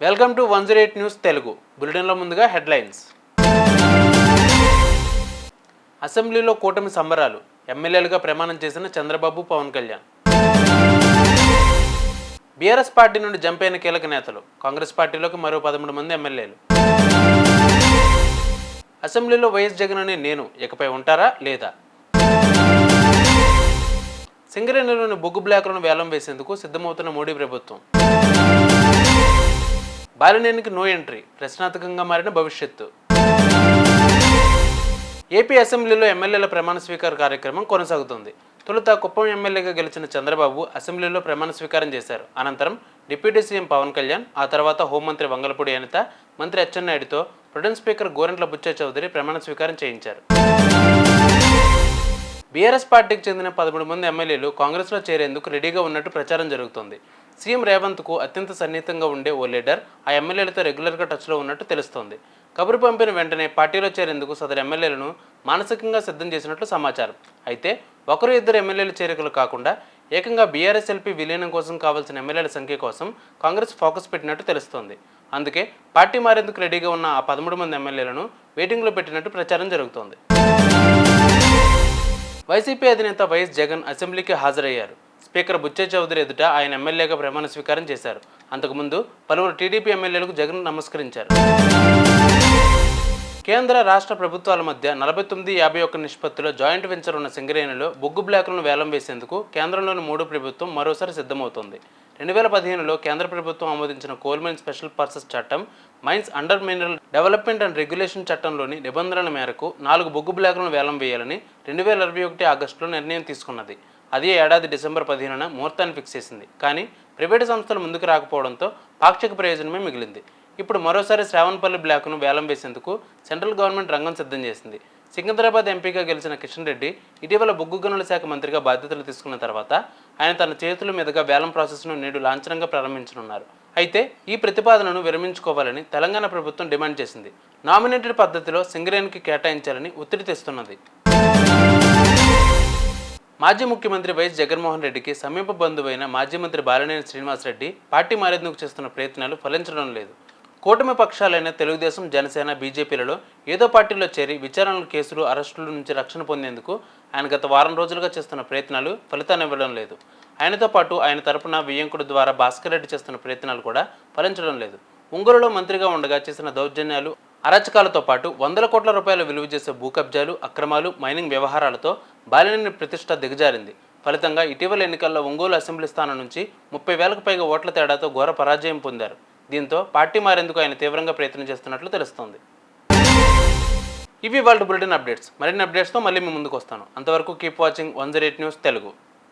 Welcome to 108 news Telugu. బులెటిన్లో ముందుగా headlines. అసెంబ్లీలో కూటమి సంబరాలు, ఎమ్మెల్యేలుగా ప్రమాణం చేసిన చంద్రబాబు, పవన్ కళ్యాణ్. బీఆర్ఎస్ పార్టీ నుండి జంప్ అయిన కీలక నేతలు, కాంగ్రెస్ పార్టీలోకి మరో 13 మంది ఎమ్మెల్యేలు. అసెంబ్లీలో వైఎస్ జగన్ అనే నేను ఇకపై ఉంటారా లేదా? సింగరేణిలోని బొగ్గు బ్లాకులను వేలం వేసేందుకు సిద్ధమవుతున్న మోడీ ప్రభుత్వం. బాలినేనికి నో ఎంట్రీ, ప్రశ్నార్థకంగా మారిన భవిష్యత్తు. ఏపీ అసెంబ్లీలో ఎమ్మెల్యేల ప్రమాణ స్వీకార కార్యక్రమం కొనసాగుతుంది. తొలుత కుప్పం ఎమ్మెల్యేగా గెలిచిన చంద్రబాబు అసెంబ్లీలో ప్రమాణ స్వీకారం చేశారు. అనంతరం డిప్యూటీ సీఎం పవన్ కళ్యాణ్, ఆ తర్వాత హోంమంత్రి వంగలపూడి అనిత, మంత్రి అచ్చెన్నాయుడుతో ప్రొటెం స్పీకర్ గోరంట్ల బుచ్చయ్య చౌదరి ప్రమాణ స్వీకారం చేయించారు. బీఆర్ఎస్ పార్టీకి చెందిన 13 మంది ఎమ్మెల్యేలు కాంగ్రెస్లో చేరేందుకు రెడీగా ఉన్నట్టు ప్రచారం జరుగుతోంది. సీఎం రేవంత్కు అత్యంత సన్నిహితంగా ఉండే ఓ లీడర్ ఆ ఎమ్మెల్యేలతో రెగ్యులర్గా టచ్లో ఉన్నట్టు తెలుస్తోంది. కబురు పంపిన వెంటనే పార్టీలో చేరేందుకు సదరు ఎమ్మెల్యేలను మానసికంగా సిద్ధం చేసినట్లు సమాచారం. అయితే ఒకరు ఇద్దరు ఎమ్మెల్యేల చేరికలు కాకుండా ఏకంగా బీఆర్ఎస్ ఎల్పీ విలీనం కోసం కావాల్సిన ఎమ్మెల్యేల సంఖ్య కోసం కాంగ్రెస్ ఫోకస్ పెట్టినట్టు తెలుస్తోంది. అందుకే పార్టీ మారేందుకు రెడీగా ఉన్న ఆ 13 మంది ఎమ్మెల్యేలను వెయిటింగ్లో పెట్టినట్టు ప్రచారం జరుగుతోంది. వైసీపీ అధినేత వైఎస్ జగన్ అసెంబ్లీకి హాజరయ్యారు. స్పీకర్ బుచ్చయ్య చౌదరి ఎదుట ఆయన ఎమ్మెల్యేగా ప్రమాణ స్వీకారం చేశారు. అంతకుముందు పలువురు టీడీపీ ఎమ్మెల్యేలకు జగన్ నమస్కరించారు. కేంద్ర రాష్ట్ర ప్రభుత్వాల మధ్య 49:51 నిష్పత్తిలో జాయింట్ వెంచర్ ఉన్న సింగరేణిలో బొగ్గు బ్లాకులను వేలం వేసేందుకు కేంద్రంలోని మోడీ ప్రభుత్వం మరోసారి సిద్ధమవుతోంది. 2015లో కేంద్ర ప్రభుత్వం ఆమోదించిన కోల్ మైన్ స్పెషల్ పర్పస్ చట్టం, mines under mineral development and regulation చట్టంలోని నిబంధనల మేరకు 4 బొగ్గు బ్లాకులను వేలం వేయాలని 2021 ఆగస్టులో నిర్ణయం తీసుకున్నది. అదే ఏడాది డిసెంబర్ 15న ముహూర్తాన్ని ఫిక్స్ చేసింది. కానీ ప్రైవేటు సంస్థలు ముందుకు రాకపోవడంతో పాక్షిక ప్రయోజనమే మిగిలింది. ఇప్పుడు మరోసారి శ్రావణపల్లి బ్లాకును వేలం వేసేందుకు సెంట్రల్ గవర్నమెంట్ రంగం సిద్ధం చేసింది. సికింద్రాబాద్ ఎంపీగా గెలిచిన కిషన్ రెడ్డి ఇటీవల బొగ్గు గనుల శాఖ మంత్రిగా బాధ్యతలు తీసుకున్న తర్వాత ఆయన తన చేతుల మీదుగా వేలం ప్రాసెస్ను నేడు లాంఛనంగా ప్రారంభించనున్నారు. అయితే ఈ ప్రతిపాదనను విరమించుకోవాలని తెలంగాణ ప్రభుత్వం డిమాండ్ చేసింది. నామినేటెడ్ పద్ధతిలో సింగరేణికి కేటాయించాలని ఒత్తిడి తెస్తున్నది. మాజీ ముఖ్యమంత్రి వైఎస్ జగన్మోహన్ రెడ్డికి సమీప బంధువైన మాజీ మంత్రి బాలినేని శ్రీనివాసరెడ్డి పార్టీ మారేందుకు చేస్తున్న ప్రయత్నాలు ఫలించడం లేదు. కూటమి పక్షాలైన తెలుగుదేశం, జనసేన, బీజేపీలలో ఏదో పార్టీలో చేరి విచారణలు, కేసులు, అరెస్టుల నుంచి రక్షణ పొందేందుకు ఆయన గత వారం రోజులుగా చేస్తున్న ప్రయత్నాలు ఫలితాన్ని ఇవ్వడం లేదు. ఆయనతో పాటు ఆయన తరపున వియ్యంకుడు ద్వారా భాస్కర్ రెడ్డి చేస్తున్న ప్రయత్నాలు కూడా ఫలించడం లేదు. ఒంగోలులో మంత్రిగా ఉండగా చేసిన దౌర్జన్యాలు, అరాచకాలతో పాటు 100 కోట్ల రూపాయల విలువ చేసే భూ కబ్జాలు, అక్రమాలు, మైనింగ్ వ్యవహారాలతో బాలినేని ప్రతిష్ట దిగజారింది. ఫలితంగా ఇటీవల ఎన్నికల్లో ఒంగోలు అసెంబ్లీ స్థానం నుంచి 30,000కు పైగా ఓట్ల తేడాతో ఘోర పరాజయం పొందారు. దీంతో పార్టీ మారేందుకు ఆయన తీవ్రంగా ప్రయత్నం చేస్తున్నట్లు తెలుస్తోంది. ఇవి వాళ్ళ బులెటిన్ అప్డేట్స్. మరిన్ని అప్డేట్స్తో మళ్ళీ మీ ముందుకు వస్తాను. అంతవరకు కీప్ వాచింగ్ 108 న్యూస్ తెలుగు.